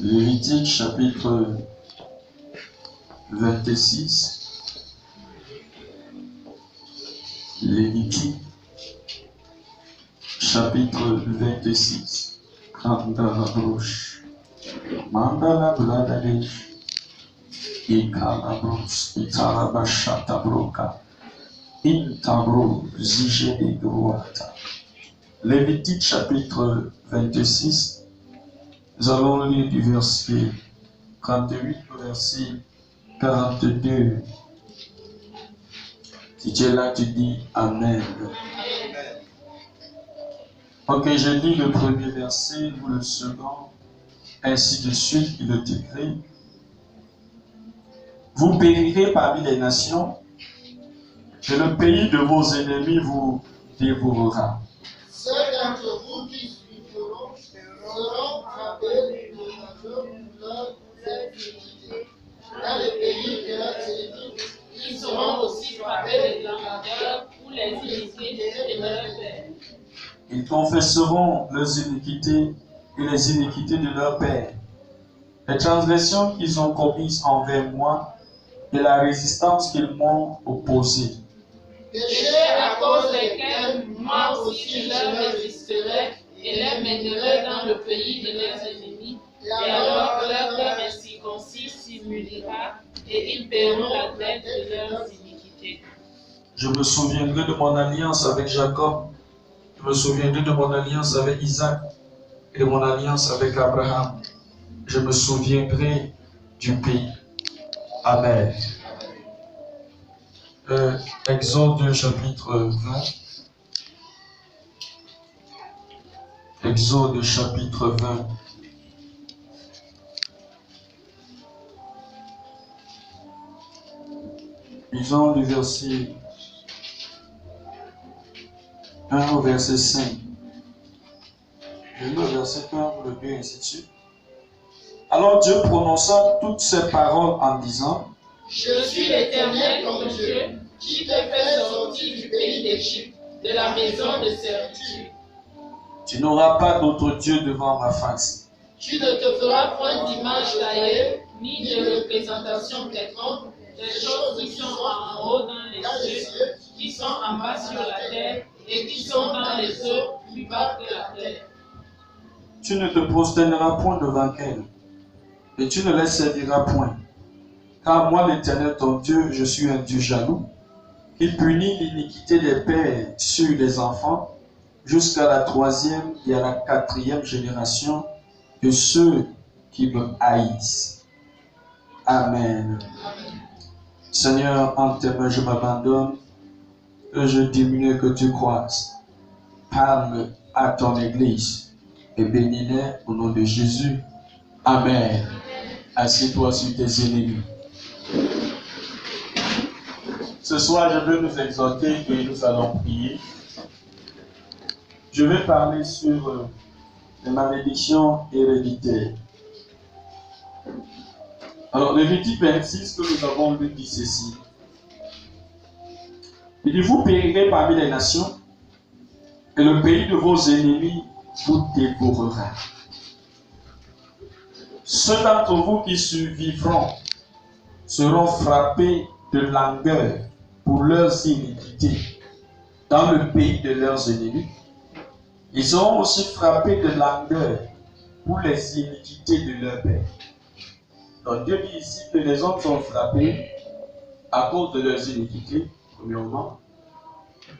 Lévitique chapitre 26. Lévitique chapitre 26. Kandala broche. Mandala bladadesh. Ikala bros. Itala bashata broka. Intabro zigene groata. Lévitique chapitre 26. Nous allons lire du verset 38 au verset 42. Si tu es là, tu dis Amen. Ok, je lis le premier verset, ou le second, ainsi de suite, il est écrit. Vous périrez parmi les nations, et le pays de vos ennemis vous dévorera. Ceux d'entre vous qui suivront seront frappés de leurs iniquités. Dans le pays de leurs ennemis, ils seront aussi frappés de grandeur ou les iniquités de leurs pères. Ils confesseront leurs iniquités et les iniquités de leurs pères, les transgressions qu'ils ont commises envers moi et la résistance qu'ils m'ont opposée. Péchés à cause desquels moi aussi je leur résisterai et les mènerai dans le pays de leurs ennemis, et alors leur cœur incirconcis s'humiliera et ils paieront la dette de leurs iniquités. Je me souviendrai de mon alliance avec Jacob, je me souviendrai de mon alliance avec Isaac et de mon alliance avec Abraham. Je me souviendrai du pays. Amen. Exode chapitre 20. Exode chapitre 20. Lisons du verset 1 au verset 5. Je lis le verset 1 pour le 2, ainsi de suite. Alors Dieu prononça toutes ces paroles en disant: Je suis l'Éternel ton Dieu, qui te fait sortir du pays d'Égypte, de la maison de servitude. Tu n'auras pas d'autre Dieu devant ma face. Tu ne te feras point d'image taillée, ni de représentation quelconque, des choses qui sont en haut dans les cieux, qui sont en bas sur la terre, et qui sont dans les eaux plus bas que la terre. Tu ne te prosterneras point devant elle, et tu ne les serviras point. Car moi, l'Éternel ton Dieu, je suis un Dieu jaloux, qui punit l'iniquité des pères sur les enfants, jusqu'à la 3e et à la 4e génération de ceux qui me haïssent. Amen. Seigneur, en tes mains je m'abandonne, que je diminue, que tu croisses. Parle à ton Église et bénis-les au nom de Jésus. Amen. Assieds-toi sur tes ennemis. Ce soir, je veux nous exhorter et nous allons prier. Je vais parler sur les malédictions héréditaires. Alors, Lévitique 26 que nous avons lu dit ceci. Il dit: vous périrez parmi les nations, et le pays de vos ennemis vous dévorera. Ceux d'entre vous qui survivront seront frappés de langueur pour leurs iniquités dans le pays de leurs ennemis. Ils seront aussi frappés de langueur pour les iniquités de leur père. Donc Dieu dit ici que les hommes sont frappés à cause de leurs iniquités, premièrement,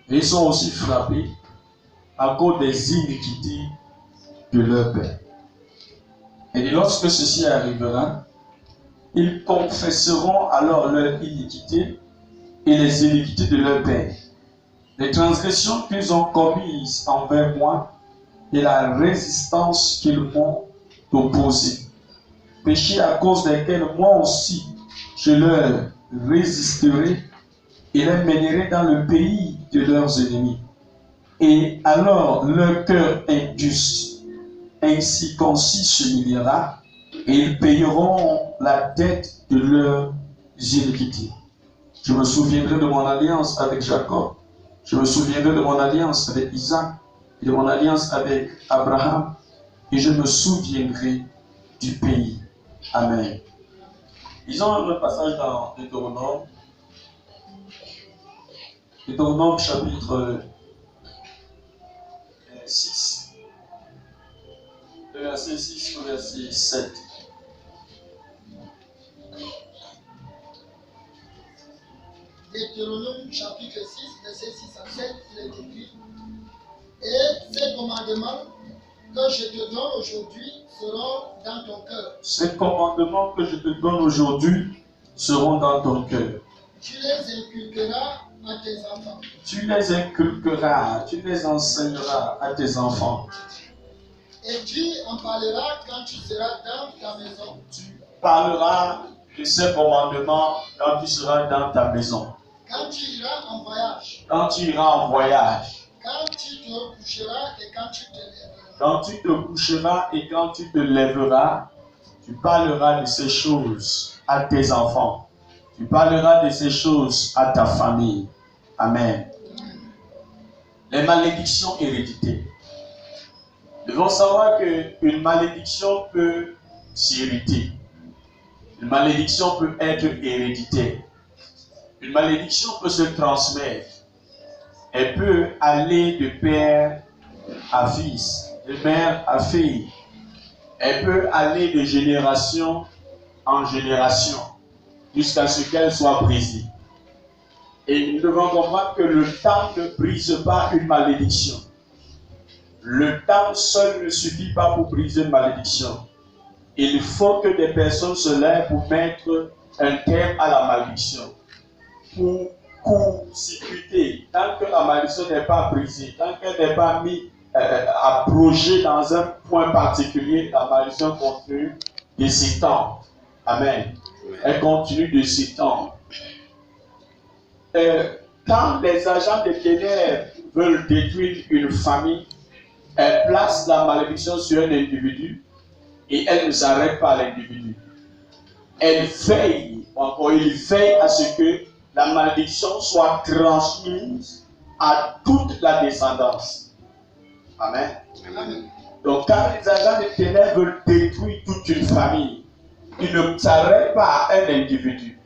et ils sont aussi frappés à cause des iniquités de leur père. Et lorsque ceci arrivera, ils confesseront alors leur iniquité et les iniquités de leur père, les transgressions qu'ils ont commises envers moi et la résistance qu'ils m'ont opposée. Péchés à cause desquels moi aussi je leur résisterai et les mènerai dans le pays de leurs ennemis. Et alors leur cœur injuste, incirconcis s'humiliera, et ils payeront la dette de leurs iniquités. Je me souviendrai de mon alliance avec Jacob, je me souviendrai de mon alliance avec Isaac, et de mon alliance avec Abraham, et je me souviendrai du pays. Amen. Lisons le passage dans Deutéronome. Deutéronome chapitre 6. Le verset 6 au verset 7. Deutéronome chapitre 6, verset 6 à 7, il est écrit: Et ces commandements que je te donne aujourd'hui seront dans ton cœur. Ces commandements que je te donne aujourd'hui seront dans ton cœur. Tu les inculqueras à tes enfants. Tu les inculqueras, tu les enseigneras à tes enfants. Et tu en parleras quand tu seras dans ta maison. Tu parleras de ces commandements quand tu seras dans ta maison. Quand tu iras en voyage. Quand tu iras en voyage. Quand tu te coucheras et quand tu te lèveras. Quand tu te coucheras et quand tu te lèveras, tu parleras de ces choses à tes enfants. Tu parleras de ces choses à ta famille. Amen. Les malédictions héréditées. Nous devons savoir qu'une malédiction peut s'hériter. Une malédiction peut être héréditaire. Une malédiction peut se transmettre. Elle peut aller de père à fils, de mère à fille. Elle peut aller de génération en génération jusqu'à ce qu'elle soit brisée. Et nous devons comprendre que le temps ne brise pas une malédiction. Le temps seul ne suffit pas pour briser une malédiction. Il faut que des personnes se lèvent pour mettre un terme à la malédiction. Pour court-circuiter, tant que la malédiction n'est pas brisée, tant qu'elle n'est pas mise abrogée dans un point particulier, la malédiction continue de s'étendre. Amen. Elle continue de s'étendre. Quand les agents des ténèbres veulent détruire une famille, elles placent la malédiction sur un individu et elles ne s'arrêtent pas à l'individu. Elles veillent, encore ils veillent à ce que la malédiction soit transmise à toute la descendance. Amen. Amen. Donc quand les agents des ténèbres veulent détruire toute une famille, ils ne s'arrêtent pas à un individu.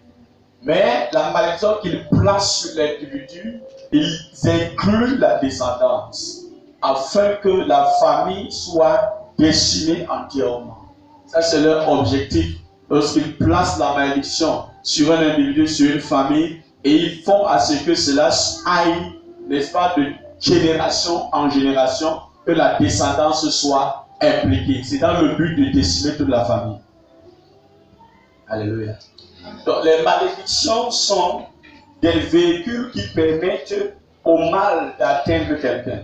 Mais la malédiction qu'ils placent sur l'individu, ils incluent la descendance, afin que la famille soit décimée entièrement. Ça, c'est leur objectif. Lorsqu'ils placent la malédiction sur un individu, sur une famille, et ils font à ce que cela aille, n'est-ce pas, de génération en génération, que la descendance soit impliquée. C'est dans le but de décimer toute la famille. Alléluia. Donc, les malédictions sont des véhicules qui permettent au mal d'atteindre quelqu'un.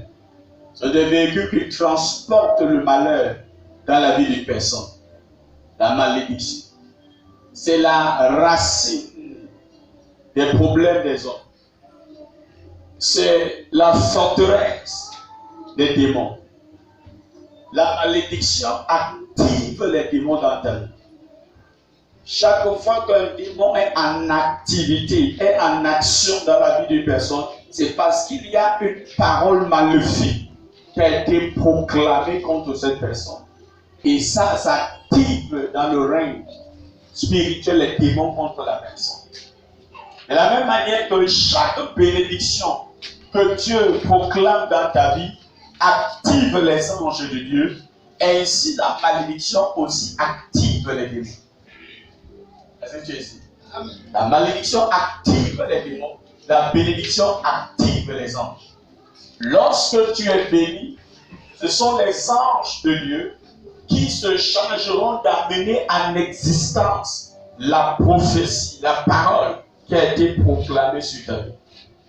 Ce sont des véhicules qui transportent le malheur dans la vie d'une personne. La malédiction, c'est la racine des problèmes des hommes. C'est la forteresse des démons. La malédiction active les démons dans ta vie. Chaque fois qu'un démon est en activité, est en action dans la vie d'une personne, c'est parce qu'il y a une parole maléfique qui a été proclamée contre cette personne. Et ça active dans le règne spirituel les démons contre la personne. De la même manière que chaque bénédiction que Dieu proclame dans ta vie active les anges de Dieu, ainsi la malédiction aussi active les démons. Est-ce que tu es ici? La malédiction active les démons, la bénédiction active les anges. Lorsque tu es béni, ce sont les anges de Dieu qui se chargeront d'amener en existence la prophétie, la parole qui a été proclamée sur ta vie.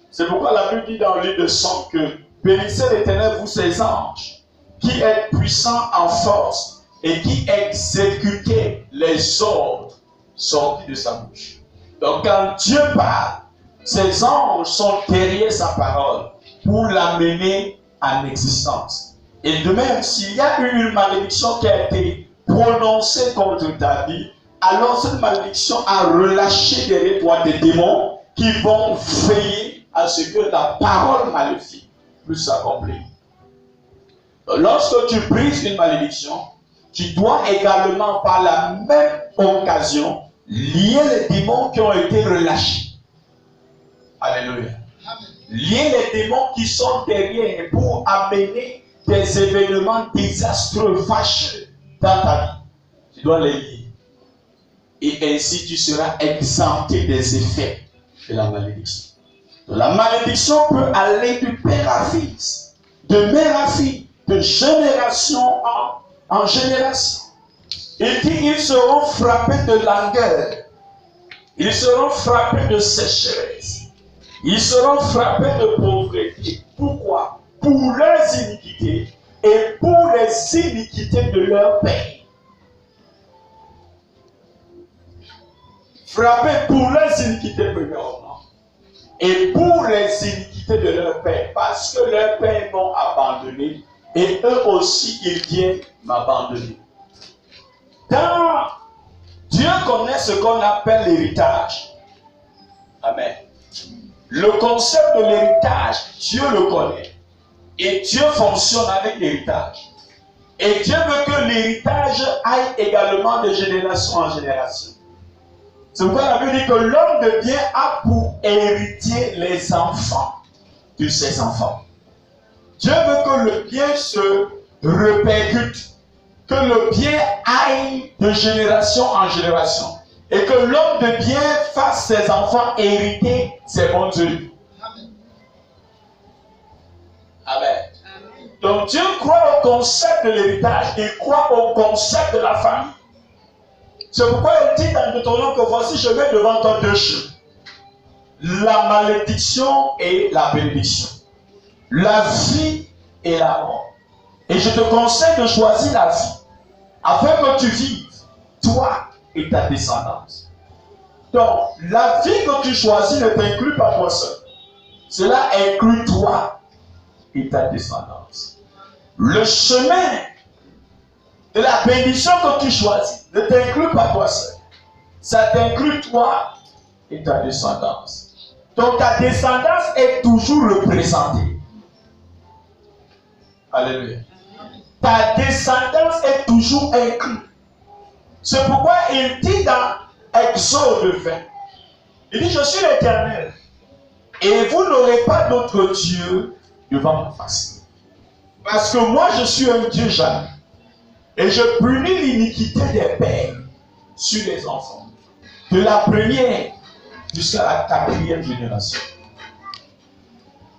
C'est pourquoi la Bible dit dans le livre de Somme que bénissez l'Éternel, vous ses anges, qui êtes puissants en force et qui exécutez les ordres sortis de sa bouche. Donc quand Dieu parle, ses anges sont derrière sa parole pour l'amener en existence. Et de même, s'il y a eu une malédiction qui a été prononcée contre ta vie, alors cette malédiction a relâché derrière toi des démons qui vont veiller à ce que la parole maléfique puisse s'accomplir. Lorsque tu brises une malédiction, tu dois également par la même occasion lier les démons qui ont été relâchés. Alléluia. Lier les démons qui sont derrière pour amener des événements désastreux, fâcheux dans ta vie. Tu dois les lier. Et ainsi tu seras exempté des effets de la malédiction. Donc, la malédiction peut aller du père à fils, de mère à fille, de génération en génération. Il dit, ils seront frappés de langueur. Ils seront frappés de sécheresse. Ils seront frappés de pauvreté. Pourquoi? Pour leurs iniquités et pour les iniquités de leur père. Frappés pour leurs iniquités premièrement et pour les iniquités de leur père, parce que leurs pères m'ont abandonné et eux aussi ils viennent m'abandonner. Dieu connaît ce qu'on appelle l'héritage. Amen. Le concept de l'héritage, Dieu le connaît. Et Dieu fonctionne avec l'héritage. Et Dieu veut que l'héritage aille également de génération en génération. C'est pourquoi la Bible dit que l'homme de bien a pour héritier les enfants de ses enfants. Dieu veut que le bien se répercute, que le bien aille de génération en génération. Et que l'homme de bien fasse ses enfants hériter ses bons Dieu. Amen. Donc Dieu croit au concept de l'héritage et croit au concept de la famille. C'est pourquoi il dit dans Deutéronome que voici je mets devant toi deux chemins. La malédiction et la bénédiction. La vie et la mort. Et je te conseille de choisir la vie. Afin que tu vives, toi et ta descendance. Donc, la vie que tu choisis ne t'inclut pas toi seul. Cela inclut toi et ta descendance. Le chemin de la bénédiction que tu choisis ne t'inclut pas toi seul. Ça t'inclut toi et ta descendance. Donc, ta descendance est toujours représentée. Alléluia. Ta descendance est toujours inclue. C'est pourquoi il dit dans Exode 20, il dit, je suis l'Éternel, et vous n'aurez pas d'autre Dieu devant ma face. Parce que moi, je suis un Dieu jaloux, et je punis l'iniquité des pères sur les enfants, de la première jusqu'à la quatrième génération.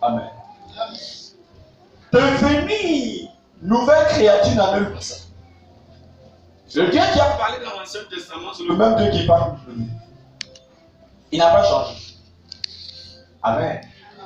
Amen. Devenir nouvelle créature n'a même pas ça. Le Dieu qui a parlé dans l'Ancien Testament, c'est le même Dieu qui parle aujourd'hui. Il n'a pas changé. Amen.